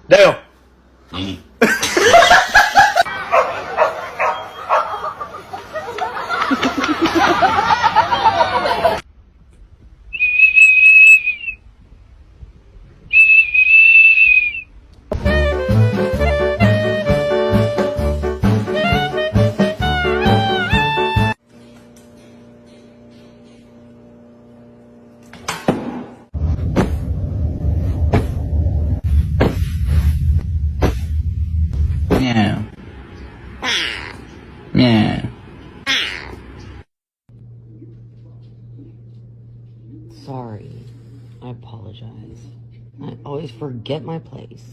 Dale. Meow. Meow. Sorry. I apologize. I always forget my place.